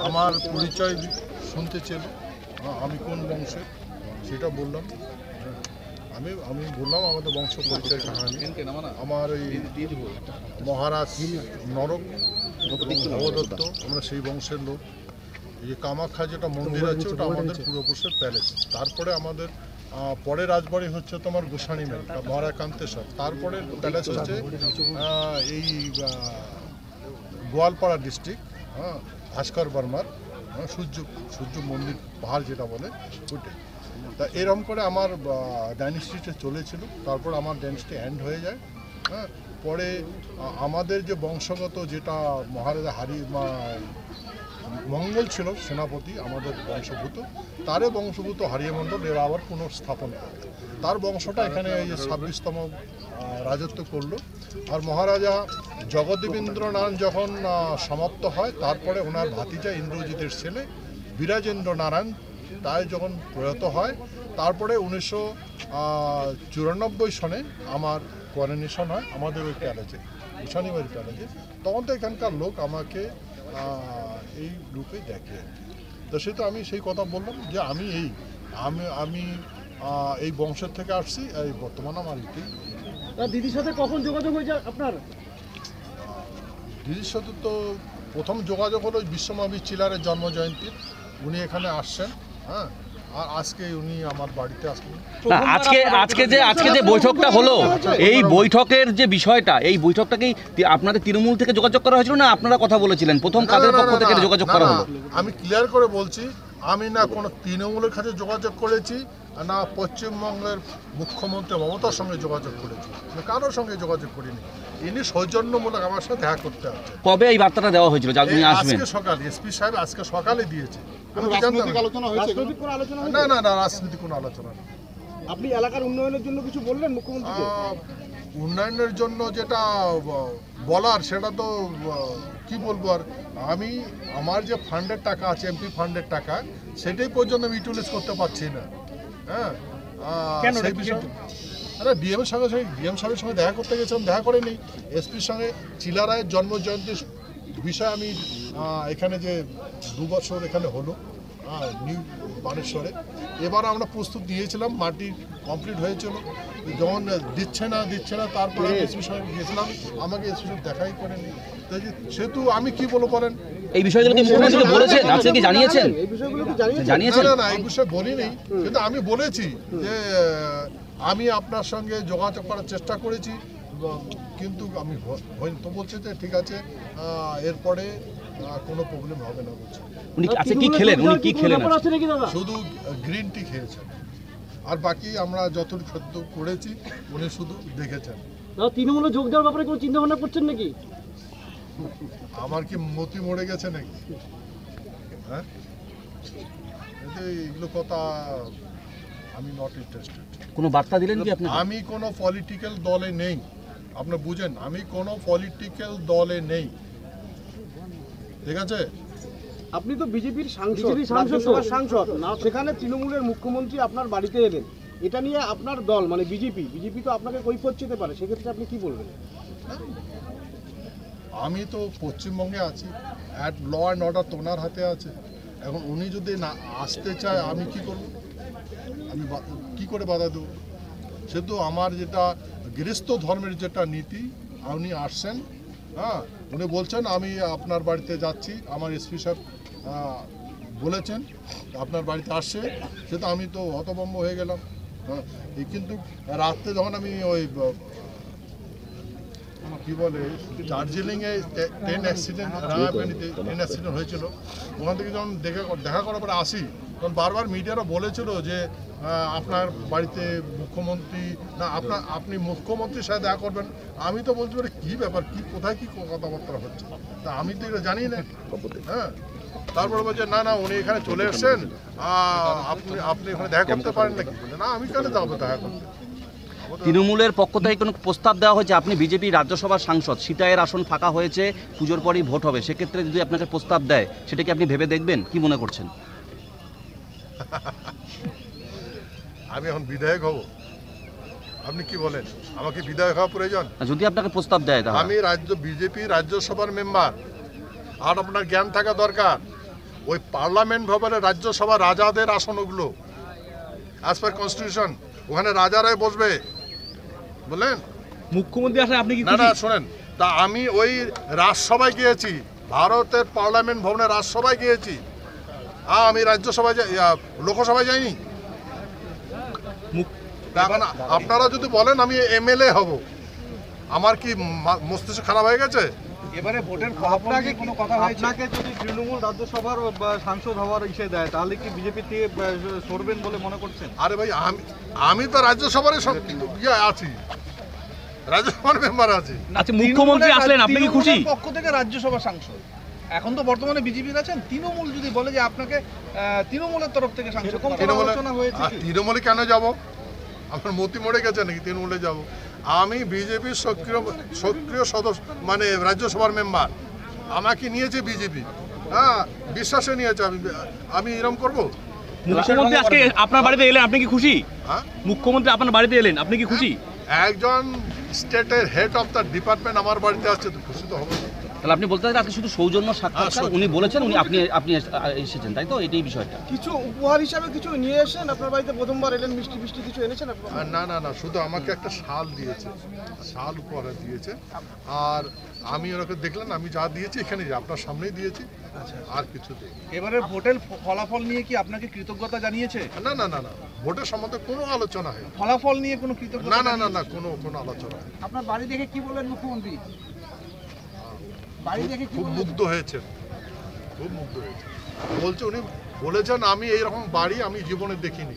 আমার পরিচয় শুনতে চেল, আমি কোন বংশের সেটা বললাম। আমি বললাম আমাদের বংশ পরিচয় কাহানি। আমার এই মহারাজ নরক ভবদত্ত, আমরা সেই বংশের লোক। এই যে কামাখ্যা যেটা মন্দির আছে ওটা আমাদের পূর্বপুরুষের প্যালেস। তারপরে আমাদের পরে রাজবাড়ি হচ্ছে তোমার গোসানিমেল মহারাকান্তেশ্বর। তারপরে প্যালেস হচ্ছে এই গোয়ালপাড়া ডিস্ট্রিক্ট, ভাস্কর বর্মার সূর্য মন্দির পাহাড় যেটা বলে ওইটাই। তা এরকম করে আমার ডাইনেস্টিটা চলেছিল। তারপর আমার ডাইনেস্টি এন্ড হয়ে যায়। পরে আমাদের যে বংশগত যেটা মহারাজা মঙ্গল ছিল সেনাপতি আমাদের বংশভূত, তারে বংশভূত হারিয়ামণ্ডল এরা আবার পুনঃস্থাপন করে তার বংশটা এখানে এই যে 26তম রাজত্ব করলো। আর মহারাজা জগদ্দেবেন্দ্রনারায়ণ যখন সমাপ্ত হয়, তারপরে ওনার ভাতিজা ইন্দ্রজিতের ছেলে বিরাজেন্দ্র নারায়ণ তাই যখন প্রয়াত হয়, তারপরে 1994 সনে আমার করোনেশন হয় আমাদের ওই প্যালেজে, শনিবারি প্যালেজে। তখন তো এখানকার লোক আমাকে এই রূপে দেখে। তো সে তো আমি সেই কথা বললাম যে আমি এই বংশের থেকে আসছি, এই বর্তমানে আমার এটি। দিদির সাথে কখন যোগাযোগ হয়েছে আপনার? দিদির সাথে তো প্রথম যোগাযোগ হলো বিশ্বমাবী চিলারের জন্মজয়ন্তীর, উনি এখানে আসছেন। হ্যাঁ, আর আজকে উনি আমার বাড়িতে আসলেন। আজকে যে বৈঠকটা হলো, এই বৈঠকের যে বিষয়টা, এই বৈঠকটাকেই আপনাদের তৃণমূল থেকে যোগাযোগ করা হয়েছিল না আপনারা কথা বলেছিলেন? প্রথম কাদের পক্ষ থেকে যোগাযোগ করা হলো? আমি ক্লিয়ার করে বলছি, আমি না কোনো তৃণমূলের কাছে যোগাযোগ করেছি, না পশ্চিমবঙ্গের মুখ্যমন্ত্রী মমতার সঙ্গে যোগাযোগ করেছি, কারোর সঙ্গে যোগাযোগ করিনি। ইনি সৌজন্যমূলক আমার সাথে দেখা করতে আসছে। কবে এই বার্তাটা দেওয়া হয়েছিল যে আপনি আসবেন? আজকে সকালে এসপি সাহেব আজকে সকালে দিয়েছে। রাজনৈতিক আলোচনা হয়েছে? না, রাজনীতি কোনো আলোচনা নেই। আপনি এলাকার উন্নয়নের জন্য কিছু বললেন মুখ্যমন্ত্রীকে? উন্নয়নের জন্য যেটা বলার সেটা তো কি বলবো। আর আমি আমার যে ফান্ডের টাকা আছে, এমপি ফান্ডের টাকা, সেটাই পর্যন্ত আমি ইউটিলাইজ করতে পারছি না। হ্যাঁ, সেই বিষয়ে ডিএম সাহেবের সঙ্গে দেখা করতে গেছিলাম, দেখা করেনি। এসপির সঙ্গে চিলারায়ের জন্মজয়ন্তীর বিষয়ে আমি এখানে যে 2 বছর এখানে হলো নিউ বানেশ্বরে, এবার আমরা প্রস্তুত নিয়েছিলাম, মাটি কমপ্লিট হয়েছিল। যখন দিচ্ছে না তারপরে আমি এসপির সঙ্গে গিয়েছিলাম, আমাকে এসপির সঙ্গে দেখাই করেনি। সেহেতু আমি কি বলবো বলেন, এই বিষয়গুলো কি মুখ্যমন্ত্রীকে বলেছেন? আজকে কি জানিয়েছেন? না, এই বিষয়ে বলিনি, কিন্তু আমি বলেছি যে আমি আপনার সঙ্গে যোগাযোগ করার চেষ্টা করেছি, কিন্তু আমি হয়নি। তো বলছে যে ঠিক আছে, এরপরে কোনো প্রবলেম হবে না বলছে। উনি আজকে কি খেলেন? শুধু গ্রিন টি খেয়েছেন, আর বাকি আমরা যতটুকু সত্য করেছি উনি শুধু দেখেছেন। তৃণমূলে যোগ দেওয়ার ব্যাপারে কোনো চিন্তা ভাবনা করছেন নাকি? আমার কি মতি মরে গেছে নাকি? হ্যাঁ, এগুলো কথা আমি নট ইন্টারেস্টেড। কোনো বার্তা দিলেন কি আপনি? আমি কোনো পলিটিক্যাল দলে নেই, আপনি বুঝেন, আমি কোনো পলিটিক্যাল দলে নেই, ঠিক আছে? আপনি তো বিজেপির সাংসদ, সেখানে তৃণমূলের মুখ্যমন্ত্রী আপনার বাড়িতে এলেন, এটা নিয়ে আপনার দল মানে বিজেপি তো আপনাকে কৈফিয়ত চেতে পারে, সেক্ষেত্রে আপনি কি বলবেন? আমি তো পশ্চিমবঙ্গে আছি, ল অ্যান্ড অর্ডার তো ওনার হাতে আছে। এখন উনি যদি না আসতে চায়, আমি কি করব? আমি কি করে বাধা দেবো? সেহেতু আমার যেটা গৃহস্থ ধর্মের যেটা নীতি, উনি আসছেন, হ্যাঁ, উনি বলছেন আমি আপনার বাড়িতে যাচ্ছি, আমার এসপি সাহেব বলেছেন আপনার বাড়িতে আসছে, সেটা আমি তো হতভম্ব হয়ে গেলাম। হ্যাঁ, কিন্তু রাত্রে যখন আমি ওই কি বলে দার্জিলিংয়ে ট্রেন অ্যাক্সিডেন্ট হয়েছিল, ওখান থেকে যখন দেখা করার পরে আসি, তখন বারবার মিডিয়ারা বলেছিল যে আপনার বাড়িতে মুখ্যমন্ত্রী না, আপনি মুখ্যমন্ত্রীর সাথে দেখা করবেন। আমি তো বলছি কী ব্যাপার, কি কোথায় কি কথাবার্তা হচ্ছে, তা আমি তো এটা জানি না। হ্যাঁ, তারপরে বলছে না উনি এখানে চলে এসছেন, আপনি এখানে দেখা করতে পারেন নাকি? বলে না, আমি কেন যাবো দেখা করতে? তৃণমূলের পক্ষ থেকে কোনো প্রস্তাব দেওয়া হয়েছে? আপনি বিজেপি রাজ্যসভার সাংসদ, সিতায়ের আসন ফাঁকা হয়েছে, পুজোর পরই ভোট হবে, সেক্ষেত্রে যদি আপনাকে প্রস্তাব দেয় সেটা কি আপনি ভেবে দেখবেন? কি মনে করছেন? আমি এখন বিধায়ক হব? আপনি কি বলেন, আমাকে বিধায়ক হওয়া প্রয়োজন? যদি আপনাকে প্রস্তাব দেয় তাহলে? আমি বিজেপি রাজ্যসভার মেম্বার, আর আপনার জ্ঞান থাকা দরকার, ওই পার্লামেন্ট ভবনে রাজ্যসভা রাজাদের আসন ওগুলো, অ্যাজ পার কনস্টিটিউশন। ওখানে রাজারাই বসবে, বললেন? মুখ্যমন্ত্রী আসলে আপনি কি না না, শোনেন, তা আমি ওই রাজসভায় গিয়েছি, ভারতের পার্লামেন্ট ভবনে রাজসভায় গিয়েছি। আমি রাজ্যসভায় লোকসভায় যাইনি। তা এখন আপনারা যদি বলেন আমি এমএলএ হব, আমার কি মস্তিষ্ক খারাপ হয়ে গেছে? এবারে ভোটের ফলাফল নিয়ে কোনো কথা হয়েছে? আপনাকে যদি তৃণমূল রাজ্যসভার সাংসদ হওয়ার ইসে দেয় তাহলে কি বিজেপি থেকে সরবেন বলে মনে করছেন? আরে ভাই, আমি তো রাজ্যসভারই সব আছি, রাজ্যসভার মেম্বার আছি। আচ্ছা, মুখ্যমন্ত্রী আসলেন, আপনি কি খুশি? তৃণমূলের পক্ষ থেকে রাজ্যসভা সাংসদ, এখন তো বর্তমানে বিজেপির আছেন, তৃণমূল যদি বলে যে আপনাকে তৃণমূলের তরফ থেকে সাংসদ করা হবে। তৃণমূলে কেন যাব? আমার মতি মরে গেছে নাকি তৃণমূলে যাব? আমি বিজেপির সক্রিয় সদস্য, মানে রাজ্যসভার মেম্বার। আমাকে নিয়েছে বিজেপি, হ্যাঁ, বিশ্বাসে নিয়েছে। আমি এরকম করব? মুখ্যমন্ত্রী আজকে আপনার বাড়িতে এলেন, আপনি কি খুশি? হ্যাঁ, মুখ্যমন্ত্রী আপনার বাড়িতে এলেন, আপনি কি খুশি? একজন স্টেটের হেড অফ দ্য ডিপার্টমেন্ট আমার বাড়িতে আসছে, তো খুশি তো হবে। তাহলে আপনি বলতে চান আজকে শুধু সৌজন্য সাক্ষাৎকার, হ্যাঁ, উনি বলেছেন, আপনি এসেছেন, তাই তো? এটাই বিষয়টা। কিছু উপহার হিসাবে কিছু নিয়ে এসেছেন আপনার বাড়িতে? প্রথমবার এলেন, মিষ্টি মিষ্টি কিছু এনেছেন আপনার? না না না, শুধু আমাকে একটা শাল দিয়েছে, শাল উপহার দিয়েছে। আর আমি ওনাকে দেখলেন, আমি যা দিয়েছি এখানে আপনার সামনেই দিয়েছি, আর কিছু দিই। এবারে ভোটের ফলাফল নিয়ে কি আপনাকে কৃতজ্ঞতা জানিয়েছে? না না না না, ভোটের সম্বন্ধে কোনো আলোচনা হয় ফলাফল নিয়ে কোনো কৃতজ্ঞতা? না না না না, কোনো আলোচনা হয়। আপনার বাড়ি দেখে কি বললেন মুখ্যমন্ত্রী? বাড়ি দেখে খুব মুগ্ধ হয়েছে, খুব মুগ্ধ হয়েছে। বলছে, উনি বলেছেন আমি এইরকম বাড়ি আমি জীবনে দেখিনি।